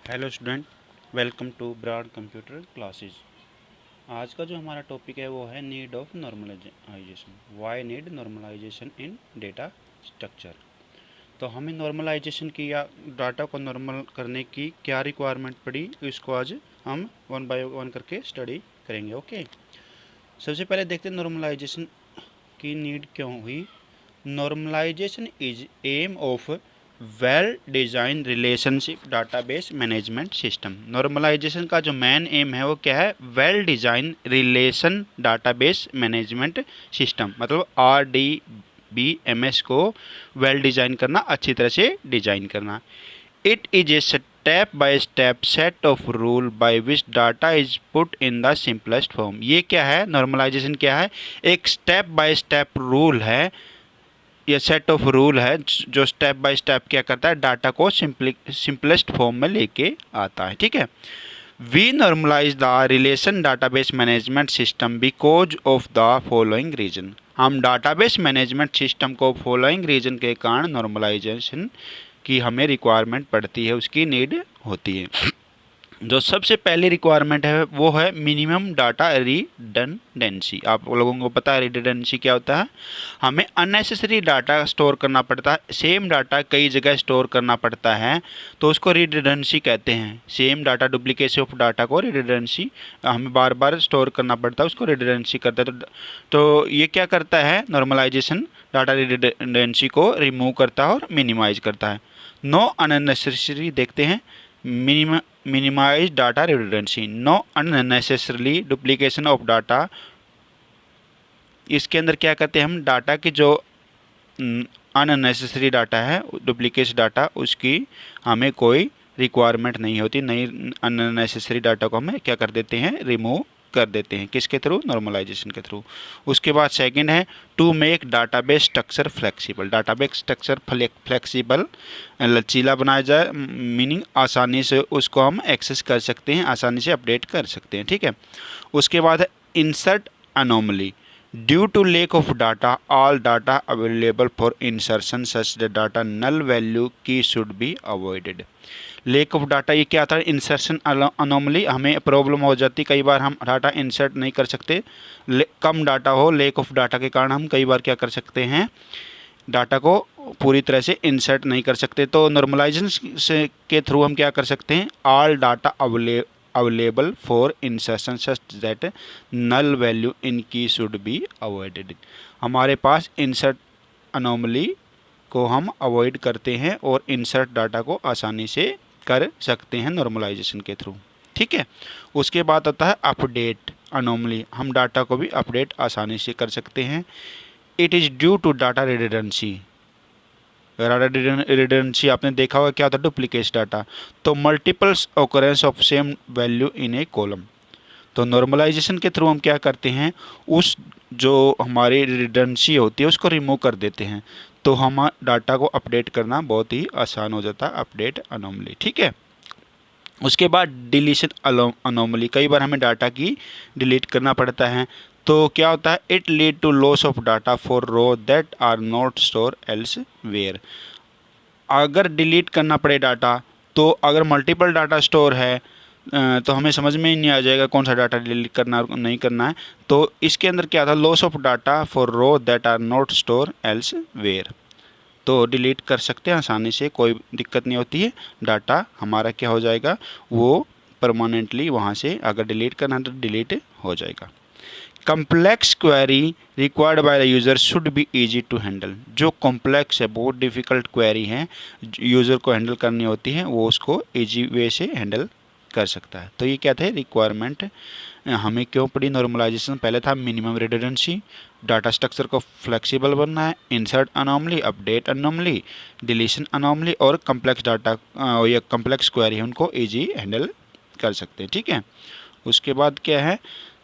Hello student, welcome to Broad Computer Classes. आज का जो हमारा टॉपिक है वो है need of normalisation. Why need normalisation in data structure. तो हमें नॉर्मलाइजेशन की या डाटा को नॉर्मल करने की क्या रिक्वायरमेंट पड़ी, इसको आज हम वन बाय वन करके स्टडी करेंगे। ओके, सबसे पहले देखते हैं नॉर्मलाइजेशन की नीड क्यों हुई। Normalisation is aim of well design relationship database management system. Normalisation का जो मेन एम है वो क्या है? Well design relation database management system, मतलब RDBMS को वेल डिजाइन करना, अच्छी तरह से डिजाइन करना। It is a step by step set of rule by which data is put in the simplest form. ये क्या है? नॉर्मलाइजेशन क्या है? एक स्टेप बाय स्टेप रूल है, ये सेट ऑफ रूल है जो स्टेप बाय स्टेप क्या करता है, डाटा को सिंपलेस्ट फॉर्म में लेके आता है। ठीक है, we normalise the relation database management system because of the following reason. हम डाटाबेस मैनेजमेंट सिस्टम को फॉलोइंग रीजन के कारण नॉर्मलाइजेशन की हमें रिक्वायरमेंट पड़ती है, उसकी नीड होती है। जो सबसे पहली रिक्वायरमेंट है वो है मिनिमम डाटा रिडंडेंसी। आप लोगों को पता है रिडंडेंसी क्या होता है? हमें अननेसेसरी डाटा स्टोर करना पड़ता है, सेम डाटा कई जगह स्टोर करना पड़ता है, तो उसको रिडंडेंसी कहते हैं। Same data, duplicacy of data को रिडंडेंसी, हमें बार बार स्टोर करना पड़ता है, उसको रिडंडेंसी करता है। तो ये क्या करता है? नॉर्मलाइजेशन डाटा रिडंडेंसी को रिमूव करता है और मिनिमाइज करता है। नो अननेसेसरी, देखते हैं, minimize data redundancy, no unnecessarily duplication of data। इसके अंदर क्या करते हैं हम? डाटा की जो अननेसेसरी डाटा है, डुप्लीकेट डाटा, उसकी हमें कोई रिक्वायरमेंट नहीं होती। नई अननेसेसरी डाटा को हमें क्या कर देते हैं? रिमूव कर देते हैं। किसके थ्रू? नॉर्मलाइजेशन के थ्रू। उसके बाद सेकंड है to make database structure flexible. Database structure flexible, लचीला बनाया जाए, मीनिंग आसानी से उसको हम एक्सेस कर सकते हैं, आसानी से अपडेट कर सकते हैं। ठीक है, उसके बाद है insert anomaly. Due to lack of data all data available for insertion such the data null value key should be avoided. Lack of data, ये क्या आता है? इंसर्शन अनोमली, हमें प्रॉब्लम हो जाती, कई बार हम डाटा इंसर्ट नहीं कर सकते, कम डाटा हो, लेक ऑफ डाटा के कारण हम कई बार क्या कर सकते हैं? डाटा को पूरी तरह से इंसर्ट नहीं कर सकते। तो नॉर्मलाइजेशन से के थ्रू हम क्या कर सकते हैं? All data available for insertion such that null value in key should be avoided. हमारे पास इंसर्ट अनोमली को हम अवॉइड करते हैं और इंसर्ट डाटा को आसानी से कर सकते हैं नॉर्मलाइजेशन के थ्रू। ठीक है, उसके बाद आता है अपडेट अनोमली। हम डाटा को भी अपडेट आसानी से कर सकते हैं। It is due to data redundancy. Data redundancy आपने देखा होगा क्या होता है? Duplicate data. तो multiples occurrence of same value in a column. तो नॉर्मलाइजेशन के थ्रू हम क्या करते हैं? उस जो हमारी रिडंडेंसी होती है उसको रिमूव कर देते हैं, तो हम डाटा को अपडेट करना बहुत ही आसान हो जाता है, अपडेट अनोमली। ठीक है, उसके बाद डिलीशन अनोमली। कई बार हमें डाटा की डिलीट करना पड़ता है, तो क्या होता है? It lead to loss of data for row that are not store elsewhere. अगर डिलीट करना पड़े डाटा, तो अगर मल्टीपल डाटा स्टोर है तो हमें समझ में ही नहीं आ जाएगा कौन सा डाटा डिलीट करना और नहीं करना है। तो इसके अंदर क्या था? Loss of data for row that are not store elsewhere. तो डिलीट कर सकते हैं आसानी से, कोई दिक्कत नहीं होती है। डाटा हमारा क्या हो जाएगा? वो परमानेंटली वहाँ से अगर डिलीट करना है तो डिलीट हो जाएगा। Complex query required by the user should be easy to handle. जो कॉम्प्लेक्स है, बहुत डिफ़िकल्ट क्वेरी है, यूज़र को हैंडल करनी होती है, वो उसको इजी वे से हैंडल कर सकता है। तो ये क्या थे रिक्वायरमेंट हमें क्यों पड़ी नॉर्मलाइजेशन? पहले था मिनिमम रिडंडेंसी, डाटा स्ट्रक्चर को फ्लेक्सिबल बनना है, insert anomaly, update anomaly, deletion anomaly, और कम्प्लेक्स डाटा या कम्प्लेक्स क्वेरी है उनको इजी हैंडल कर सकते हैं। ठीक है, उसके बाद क्या है?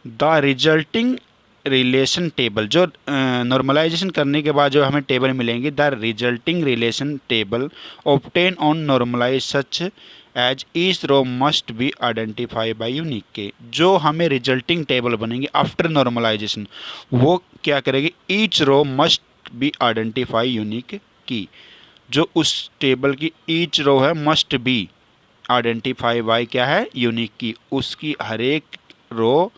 The resulting relation table. जो नॉर्मलाइजेशन करने के बाद जो हमें टेबल मिलेंगे, the resulting relation table obtain on normalise such as each row must be identify by unique key. जो हमें रिजल्टिंग टेबल बनेंगे आफ्टर नॉर्मलाइजेशन, वो क्या करेगी? Each row must be identify unique key. जो उस टेबल की ईच रो है, मस्ट बी आइडेंटिफाई बाय क्या है, यूनिक की, उसकी हर एक रो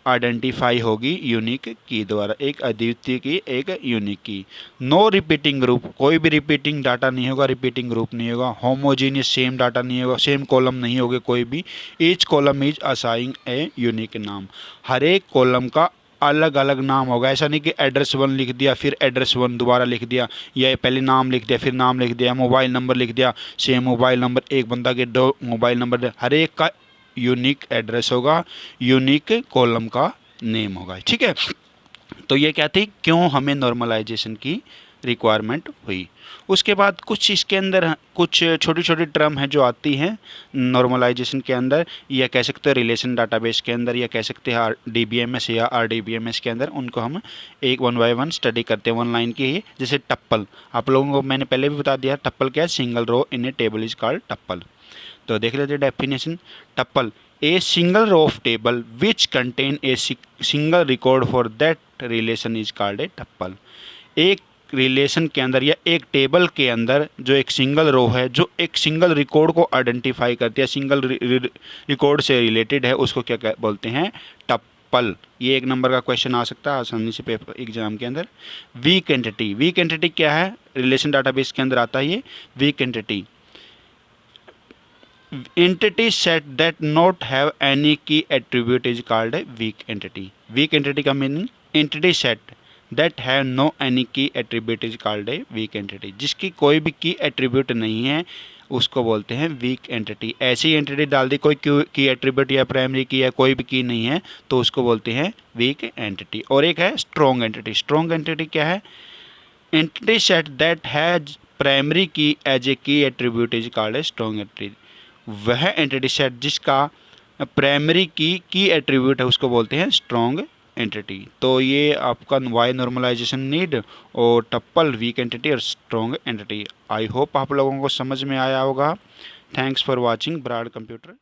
आइडेंटिफाई होगी यूनिक की द्वारा, एक अद्वितीय की, एक यूनिक की। नो रिपीटिंग ग्रुप, कोई भी रिपीटिंग डाटा नहीं होगा, रिपीटिंग ग्रुप नहीं होगा। होमोजीनियस सेम डाटा नहीं होगा, सेम कॉलम नहीं होगे कोई भी। Each column is assigning a unique नाम, हर एक कॉलम का अलग अलग नाम होगा। ऐसा नहीं कि एड्रेस 1 लिख दिया फिर एड्रेस 1 दोबारा लिख दिया, या पहले नाम लिख दिया फिर नाम लिख दिया, मोबाइल नंबर लिख दिया, सेम मोबाइल नंबर, एक बंदा के 2 मोबाइल नंबर, हर एक का यूनिक एड्रेस होगा, यूनिक कॉलम का नेम होगा। ठीक है, तो ये क्या थी, क्यों हमें नॉर्मलाइजेशन की रिक्वायरमेंट हुई। उसके बाद कुछ इसके अंदर कुछ छोटी छोटी टर्म है जो आती हैं नॉर्मलाइजेशन के अंदर, या कह सकते हैं रिलेशन डाटाबेस के अंदर, या कह सकते हैं DBMS या RDBMS के अंदर। उनको हम एक 1 बाय 1 स्टडी करते हैं, 1 लाइन की ही। जैसे टप्पल, आप लोगों को मैंने पहले भी बता दिया, टप्पल क्या है, single row in a table is called tuple. तो देख लेते definition. Tuple, a single row of table which contain a single record for that relation is called a tuple. एक रिलेशन के अंदर या एक टेबल के अंदर जो एक सिंगल रो है, जो एक सिंगल रिकॉर्ड को आइडेंटिफाई करती है, सिंगल रिकॉर्ड से रिलेटेड है, उसको क्या बोलते हैं, टप्पल। ये 1 नंबर का क्वेश्चन आ सकता है आसानी से पेपर एग्जाम के अंदर। वीक एंटिटी, वीक एंटिटी क्या है, रिलेशन डाटाबेस के अंदर आता है ये weak entity. entity set that not have any key attribute is called a weak entity. Weak entity का meaning, entity set that have no any key attribute is called a weak entity. जिसकी कोई भी की attribute नहीं है उसको बोलते हैं वीक एंटिटी। ऐसी एंटिटी डाल दी, कोई की एट्रीब्यूट या प्राइमरी की या कोई भी की नहीं है, तो उसको बोलते हैं वीक एंटिटी। और एक है स्ट्रॉन्ग एंटिटी। स्ट्रॉन्ग एंटिटी क्या है, entity set that has primary key as a key attribute is called a strong entity. वह एंटिटी सेट जिसका प्राइमरी की एट्रीब्यूट है उसको बोलते हैं स्ट्रॉन्ग एंटिटी। तो ये आपका वाई नॉर्मलाइजेशन नीड और टप्पल, वीक एंटिटी और स्ट्रॉन्ग एंटिटी। आई होप आप लोगों को समझ में आया होगा। Thanks for watching Broad computer.